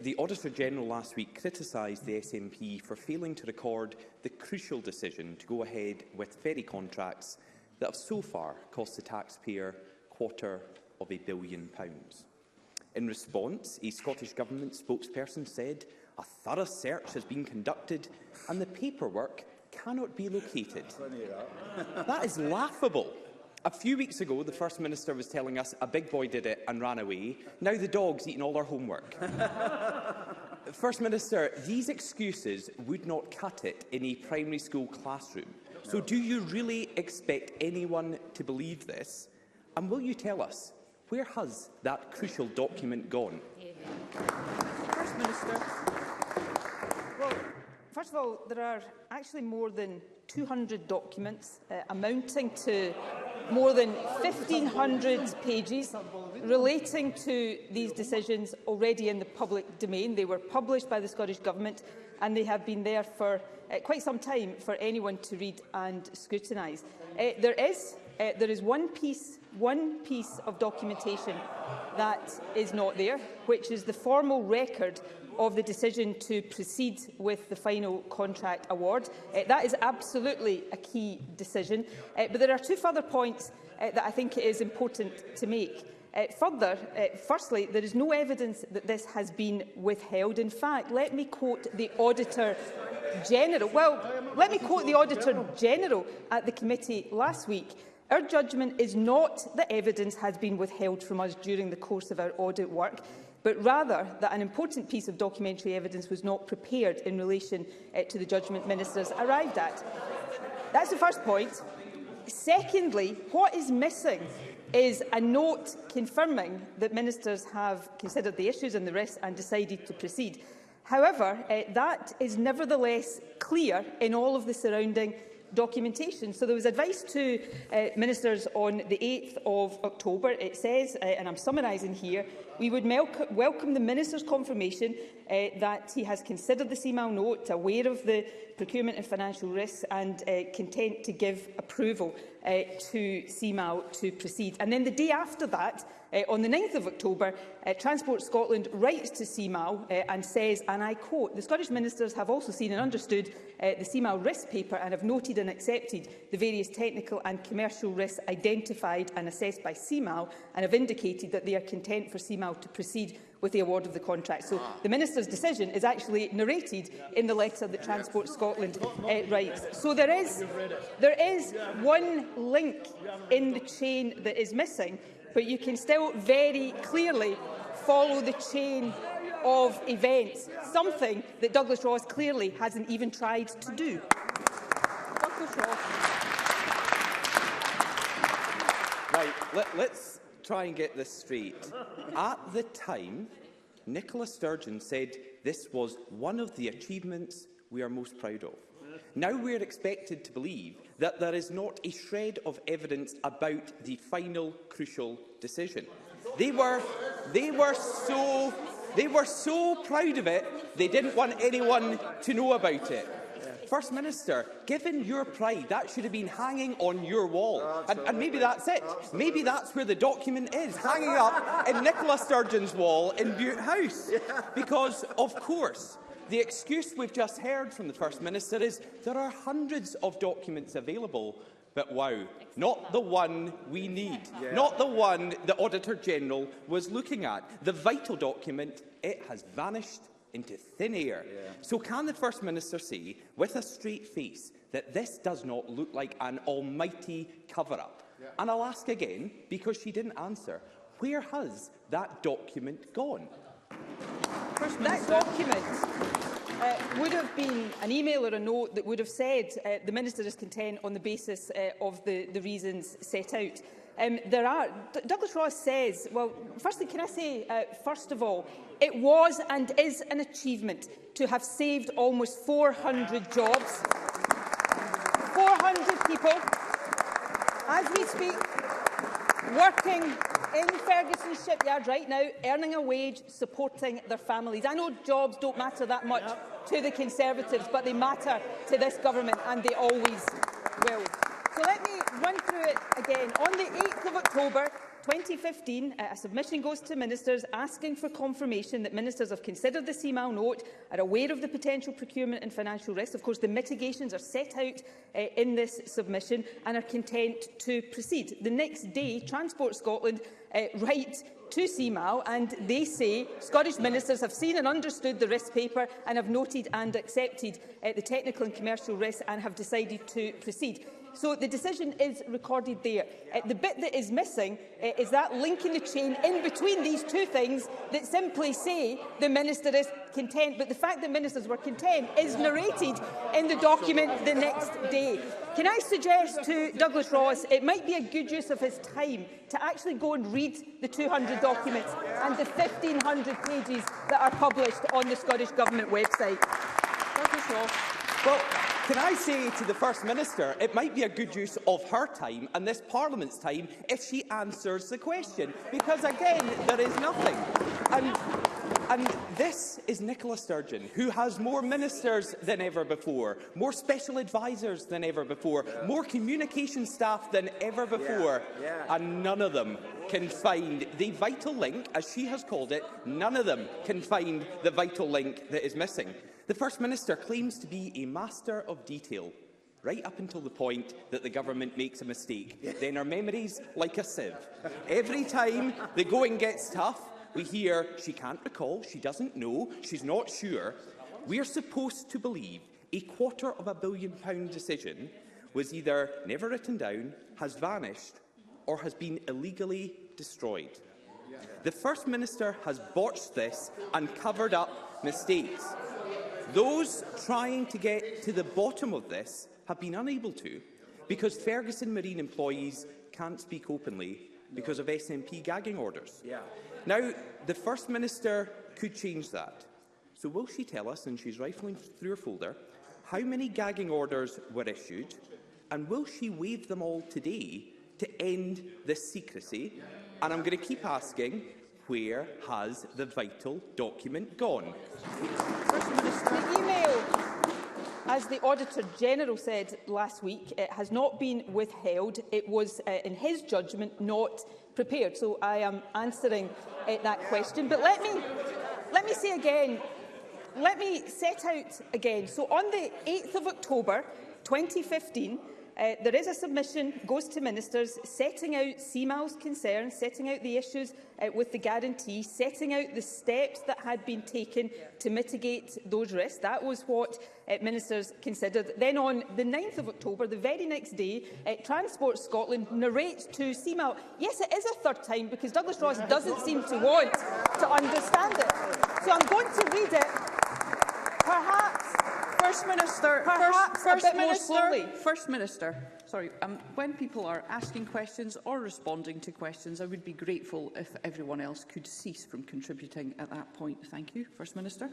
The Auditor-General last week criticised the SNP for failing to record the crucial decision to go ahead with ferry contracts that have so far cost the taxpayer £250 million. In response, a Scottish Government spokesperson said a thorough search has been conducted and the paperwork cannot be located. That is laughable. A few weeks ago, the First Minister was telling us a big boy did it and ran away. Now the dog's eaten all our homework. First Minister, these excuses would not cut it in a primary school classroom. So do you really expect anyone to believe this? And will you tell us, where has that crucial document gone? First Minister. Well, first of all, there are actually more than 200 documents amounting to more than 1,500 pages relating to these decisions already in the public domain. They were published by the Scottish Government and they have been there for quite some time for anyone to read and scrutinise. There is one piece of documentation that is not there, which is the formal record of the decision to proceed with the final contract award. That is absolutely a key decision. But there are two further points that I think it is important to make. Firstly, there is no evidence that this has been withheld. In fact, let me quote the Auditor General. Well, let me quote the Auditor General at the committee last week. Our judgment is not that evidence has been withheld from us during the course of our audit work, but rather that an important piece of documentary evidence was not prepared in relation to the judgment ministers arrived at. That's the first point. Secondly, what is missing is a note confirming that ministers have considered the issues and the risks and decided to proceed. However, that is nevertheless clear in all of the surrounding documentation. So there was advice to ministers on the 8th of October. It says, and I'm summarising here, we would welcome the Minister's confirmation that he has considered the CMAL note, aware of the procurement and financial risks and content to give approval to CMAL to proceed. And then the day after that, on the 9th of October, Transport Scotland writes to CMAL and says, and I quote, "The Scottish Ministers have also seen and understood the CMAL risk paper and have noted and accepted the various technical and commercial risks identified and assessed by CMAL and have indicated that they are content for CMAL to proceed with the award of the contract." So the Minister's decision is actually narrated in the letter that Transport Scotland writes. So there is one link in the chain that is missing, but you can still very clearly follow the chain of events, something that Douglas Ross clearly hasn't even tried to do. Douglas Ross. Right, let's try and get this straight. At the time, Nicola Sturgeon said this was one of the achievements we are most proud of. Now we are expected to believe that there is not a shred of evidence about the final crucial decision. They were so proud of it, they didn't want anyone to know about it. First Minister, given your pride, that should have been hanging on your wall. And maybe that's it. Maybe that's where the document is, hanging up in Nicola Sturgeon's wall in Bute House. Because, of course, the excuse we've just heard from the First Minister is there are hundreds of documents available, but wow, not the one we need, not the one the Auditor-General was looking at. The vital document, it has vanished into thin air. So can the First Minister say, with a straight face, that this does not look like an almighty cover-up? And I'll ask again, because she didn't answer, where has that document gone? That document would have been an email or a note that would have said the Minister is content on the basis of the reasons set out. Douglas Ross says, well, firstly, can I say, first of all, it was and is an achievement to have saved almost 400 jobs. 400 people, as we speak, working in Ferguson shipyard right now, earning a wage, supporting their families. I know jobs don't matter that much to the Conservatives, but they matter to this government, and they always will. So let me run through it again. On the 8th of October, 2015, a submission goes to ministers asking for confirmation that ministers have considered the CMAL note, are aware of the potential procurement and financial risks. Of course, the mitigations are set out in this submission and are content to proceed. The next day, Transport Scotland write to CMAL and they say Scottish ministers have seen and understood the risk paper and have noted and accepted the technical and commercial risks and have decided to proceed. So the decision is recorded there. The bit that is missing is that link in the chain in between these two things that simply say the minister is content. But the fact that ministers were content is narrated in the document the next day. Can I suggest to Douglas Ross it might be a good use of his time to actually go and read the 200 documents and the 1,500 pages that are published on the Scottish Government website? Douglas Ross. Well, can I say to the First Minister, it might be a good use of her time and this Parliament's time if she answers the question, because again, there is nothing. And this is Nicola Sturgeon, who has more ministers than ever before, more special advisers than ever before, more communication staff than ever before, and none of them can find the vital link, as she has called it. None of them can find the vital link that is missing. The First Minister claims to be a master of detail, right up until the point that the government makes a mistake. Then her memory's like a sieve. Every time the going gets tough, we hear she can't recall, she doesn't know, she's not sure. We're supposed to believe a £250 million decision was either never written down, has vanished, or has been illegally destroyed. The First Minister has botched this and covered up mistakes. Those trying to get to the bottom of this have been unable to, because Ferguson Marine employees can't speak openly because of SNP gagging orders. Now, the First Minister could change that. So will she tell us, and she's rifling through her folder, how many gagging orders were issued, and will she waive them all today to end this secrecy? And I'm going to keep asking, where has the vital document gone? The email, as the Auditor-General said last week, it has not been withheld. It was, in his judgment, not prepared. So I am answering that question. But let me say again, let me set out again. So on the 8th of October 2015, there is a submission, goes to ministers, setting out CMAL's concerns, setting out the issues with the guarantee, setting out the steps that had been taken to mitigate those risks. That was what ministers considered. Then on the 9th of October, the very next day, Transport Scotland narrates to CMAL, yes, it is a third time, because Douglas Ross doesn't seem to want to understand it. So I'm going to read it, perhaps. First Minister, First Minister, sorry, when people are asking questions or responding to questions, I would be grateful if everyone else could cease from contributing at that point. Thank you. First Minister.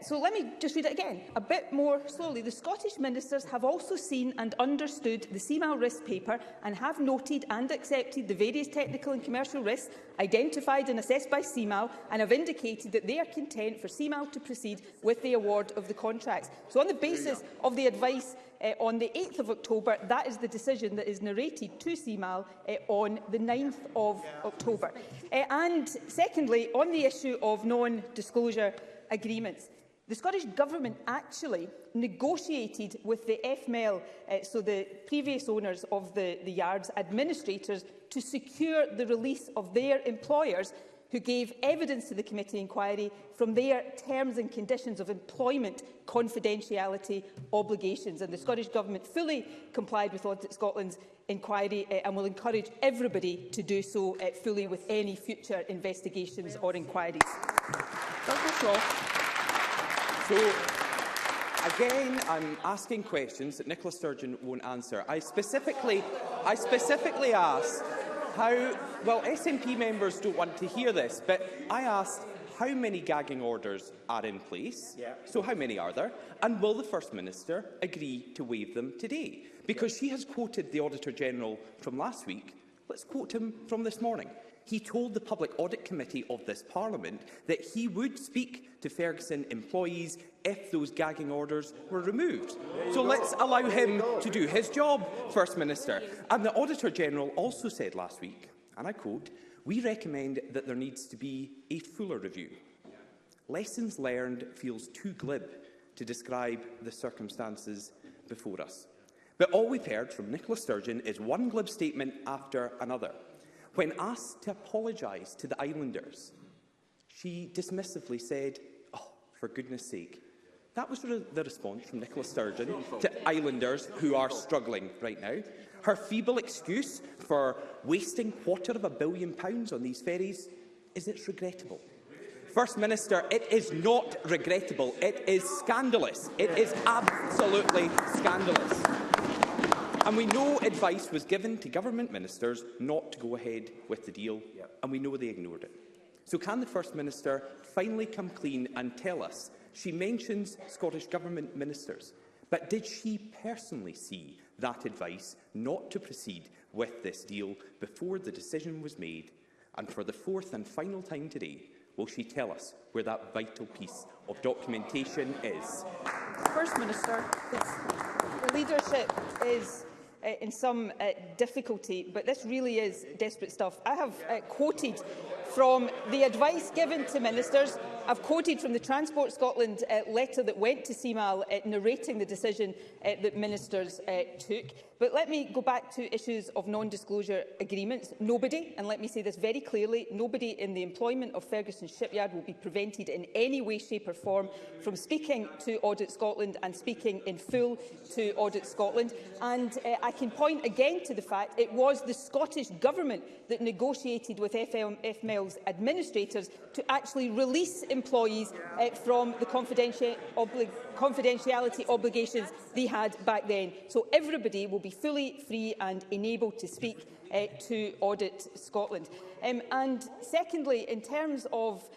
So let me just read it again, a bit more slowly. The Scottish ministers have also seen and understood the CMAL risk paper and have noted and accepted the various technical and commercial risks identified and assessed by CMAL, and have indicated that they are content for CMAL to proceed with the award of the contracts. So on the basis of the advice on the 8th of October, that is the decision that is narrated to CMAL on the 9th of October. And secondly, on the issue of non-disclosure agreements, the Scottish Government actually negotiated with the FML, so the previous owners of the yards, administrators, to secure the release of their employers who gave evidence to the committee inquiry from their terms and conditions of employment confidentiality obligations. And the Scottish Government fully complied with Audit Scotland's inquiry and will encourage everybody to do so fully with any future investigations or inquiries. So, again, I'm asking questions that Nicola Sturgeon won't answer. I specifically asked how, well, SNP members don't want to hear this, but I asked how many gagging orders are in place, so how many are there, and will the First Minister agree to waive them today? Because she has quoted the Auditor-General from last week. Let's quote him from this morning. He told the Public Audit Committee of this Parliament that he would speak to Ferguson employees if those gagging orders were removed. So let's allow him to do his job, First Minister. And the Auditor-General also said last week, and I quote, "We recommend that there needs to be a fuller review. Lessons learned feels too glib to describe the circumstances before us." But all we've heard from Nicola Sturgeon is one glib statement after another. When asked to apologise to the islanders, she dismissively said, "Oh, for goodness sake." That was the response from Nicola Sturgeon to islanders who are struggling right now. Her feeble excuse for wasting £250 million on these ferries is it's regrettable. First Minister, it is not regrettable. It is scandalous. It is absolutely scandalous. And we know advice was given to government ministers not to go ahead with the deal, and we know they ignored it. So can the First Minister finally come clean and tell us? She mentions Scottish Government ministers, but did she personally see that advice not to proceed with this deal before the decision was made? And for the fourth and final time today, will she tell us where that vital piece of documentation is? First Minister. The leadership is in some difficulty, but this really is desperate stuff. I have quoted from the advice given to ministers. I've quoted from the Transport Scotland letter that went to CMAL narrating the decision that ministers took. But let me go back to issues of non-disclosure agreements. Nobody, and let me say this very clearly, nobody in the employment of Ferguson Shipyard will be prevented in any way, shape or form from speaking to Audit Scotland and speaking in full to Audit Scotland. And I can point again to the fact it was the Scottish Government that negotiated with FML's administrators to actually release employees from the confidentiality obligations they had back then. So everybody will be fully free and enabled to speak to Audit Scotland. And secondly, in terms of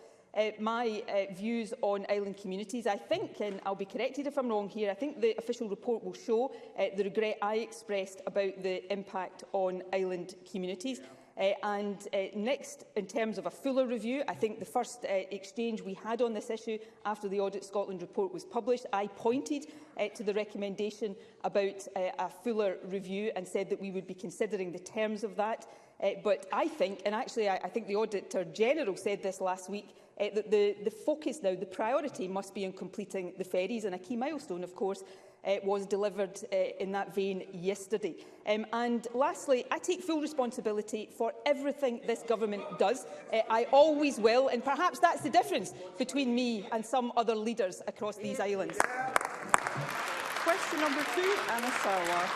my views on island communities, I think, and I'll be corrected if I'm wrong here, I think the official report will show the regret I expressed about the impact on island communities. Next, in terms of a fuller review, I think the first exchange we had on this issue after the Audit Scotland report was published, I pointed to the recommendation about a fuller review and said that we would be considering the terms of that. But I think, and actually I think the Auditor General said this last week, that the focus now, the priority must be on completing the ferries, and a key milestone, of course, was delivered in that vein yesterday. And lastly, I take full responsibility for everything this government does. I always will, and perhaps that's the difference between me and some other leaders across these islands. Question number 2, Anna Sarwar.